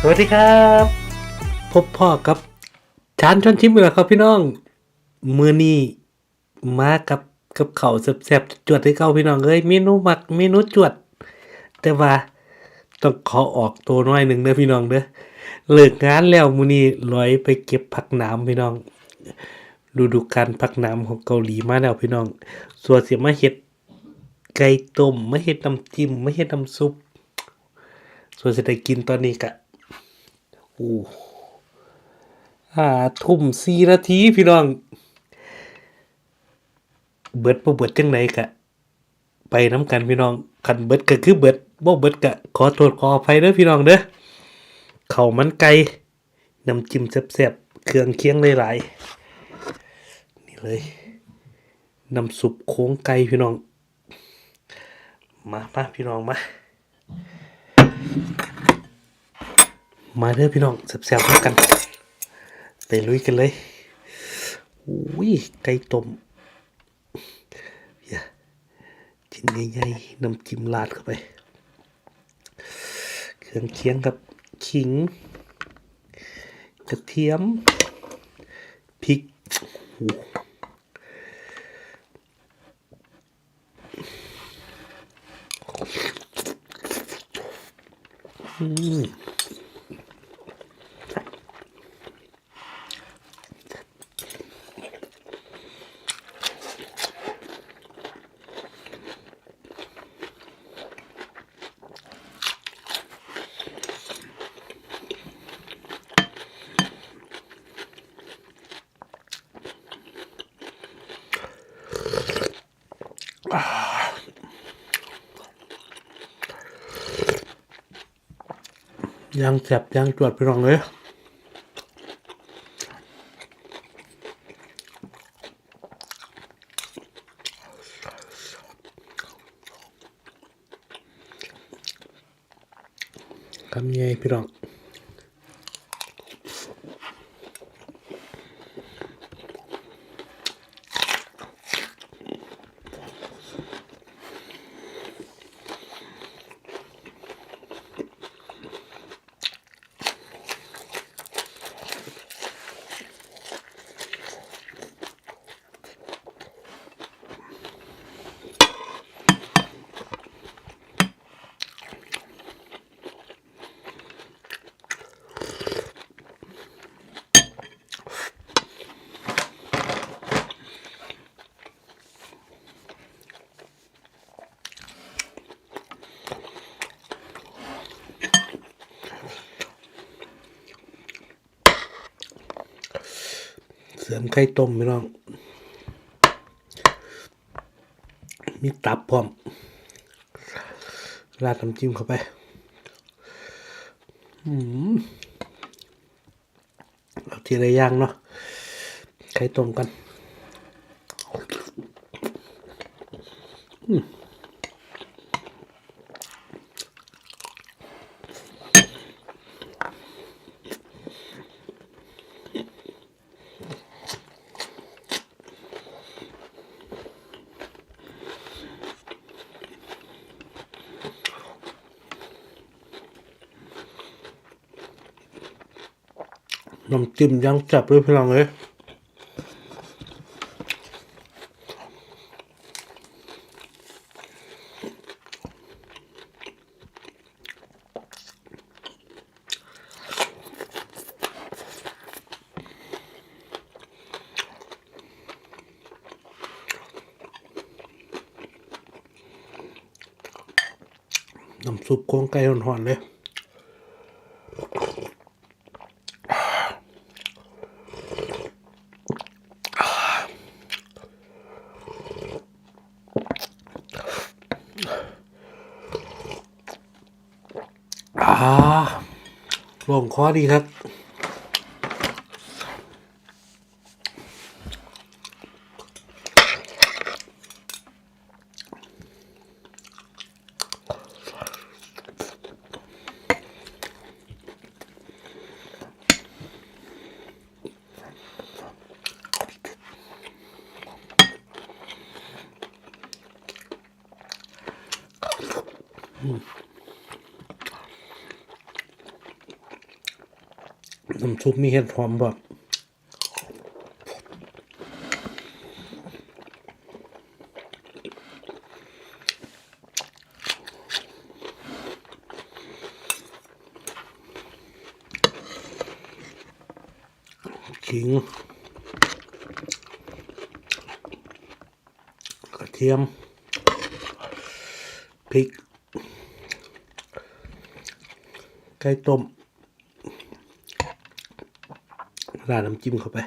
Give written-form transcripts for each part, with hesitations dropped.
วัสดีครับพบพ่อกับชานชวนชิมอีกแล้วครับพี่น้องมื้อนี้มากับข้าวแซ่บๆจวดให้เก่าพี่น้องเอ้ยเมนูมักเมนูจวดแต่ว่าต้องขอออกตัวน้อยหนึ่งเด้อพี่น้องเด้อเลิกงานแล้วมื้อนี้ลอยไปเก็บผักหนามพี่น้องฤดูกาลผักหนามของเกาหลีมาแล้วพี่น้องส่วนสิมาเฮ็ดไก่ต้มมาเฮ็ดน้ำจิ้มมาเฮ็ดน้ำซุปส่วนสิได้กินตอนนี้ก็โอ้5 ทุ่ม 4 นาทีพี่น้องเบิดบ่เบิดจังไดก็ไปนำกันพี่น้องคันเบิดก็คือเบิดบ่เบิดก็ขอโทษขออภัยเด้อพี่น้องเด้อข้าวมันไก่น้ำจิ้มแซ่บๆเครื่องเคียงหลายๆนี่เลยน้ำซุปโครงไก่พี่น้องมาพี่น้องมาเด้อพี่น้องแซ่บๆกันไปลุยกันเลยอุ้ยไก่ต้มอย่าชิ้นใหญ่ๆน้ำจิ้มราดเข้าไปเครื่องเคียงกับขิงกระเทียมพริกย่างแซ่บย่างจวดพี่น้องเลยคำใหญ่พี่น้องเสริมไข่ต้มพี่น้องมีตับพร้อมราดน้ำจิ้มเข้าไปเอาทีละอย่างเนาะไข่ต้มกันน้ำจิ้มยังจับเลยพี่น้องเลยน้ำซุปโครงไก่หอนๆเลยลงคอดีครับ น้ำซุปมีเห็ดหอมบ่ขิงกระเทียมพริกไก่ต้มราดน้ำจิ้มเข้าไป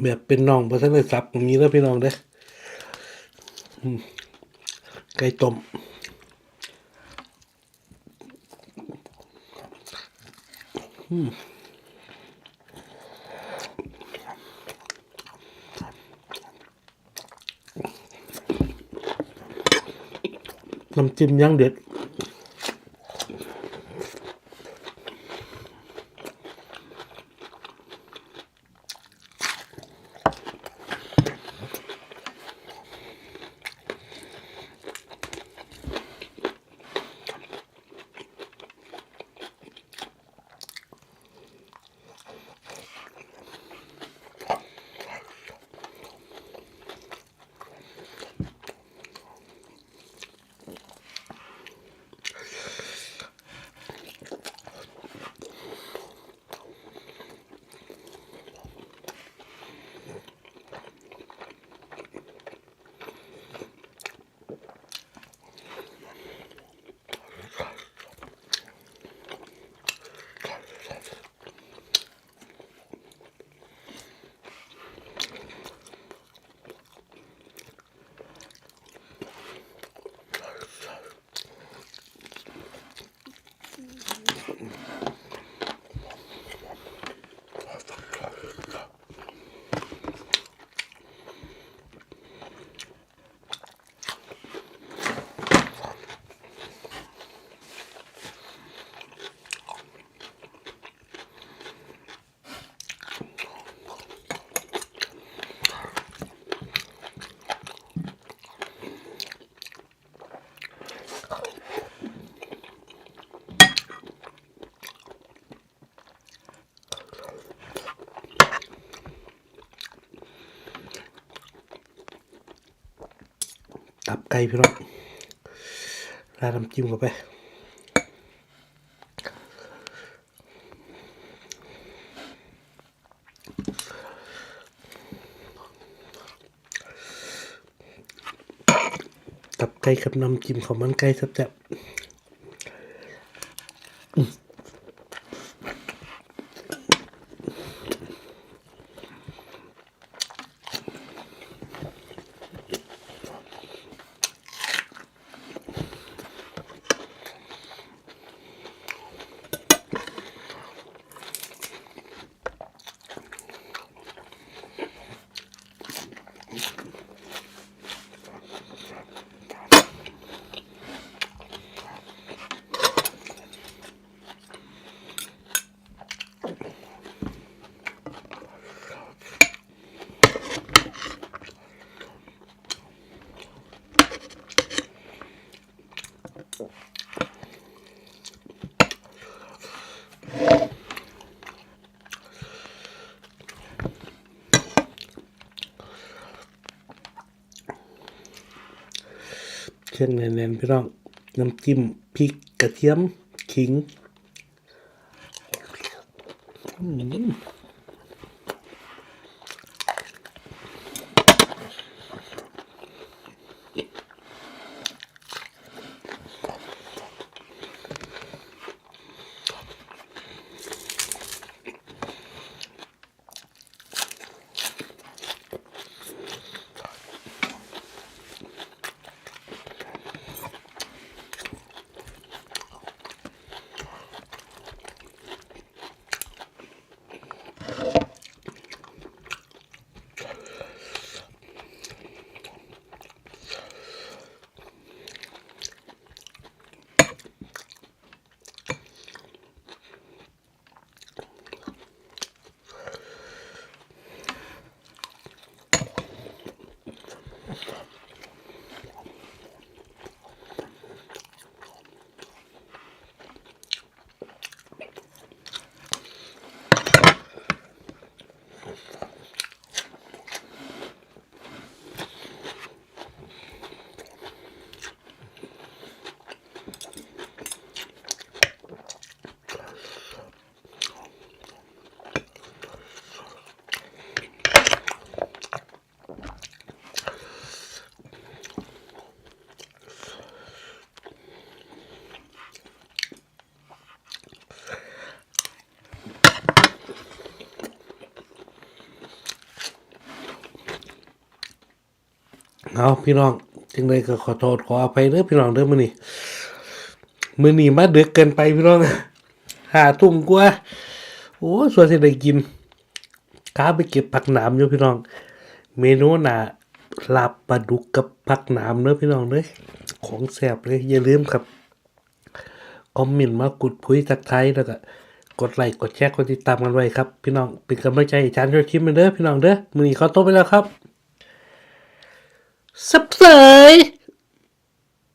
แบบเป็นน่องบ่ทันได้สับตรงนี้แล้วพี่น้องเด้อไก่ต้มน้ำจิ้มยังเด็ดตับไก่พี่น้องราดน้ำจิ้มเข้าไปตับไก่กับน้ำจิ้มของมันไก่แซ่บๆ เครื่องแน่นๆพี่น้องน้ำจิ้มพริกกระเทียมขิงเอาพี่น้องจังได๋ก็ขอโทษขออภัยเด้อพี่น้องเด้อมื้อนี้มาดึกเกินไปพี่น้อง 5 ทุ่มกว่าโอ้ส่วนสิได้กินกาไปเก็บผักหนามอยู่พี่น้องเมนูหน้าลาบปลาดุกกับผักหนามเด้อพี่น้องเด้อของแซ่บเลยอย่าลืมครับคอมเมนต์มากุดคุยทักทายแล้วก็กดไลค์กดแชร์กดติดตามกันไว้ครับพี่น้องเป็นกำลังใจให้อาจารย์ช่วยชิมเด้อพี่น้องเด้อมื้อนี้ขอตัวไปแล้วครับสับเสย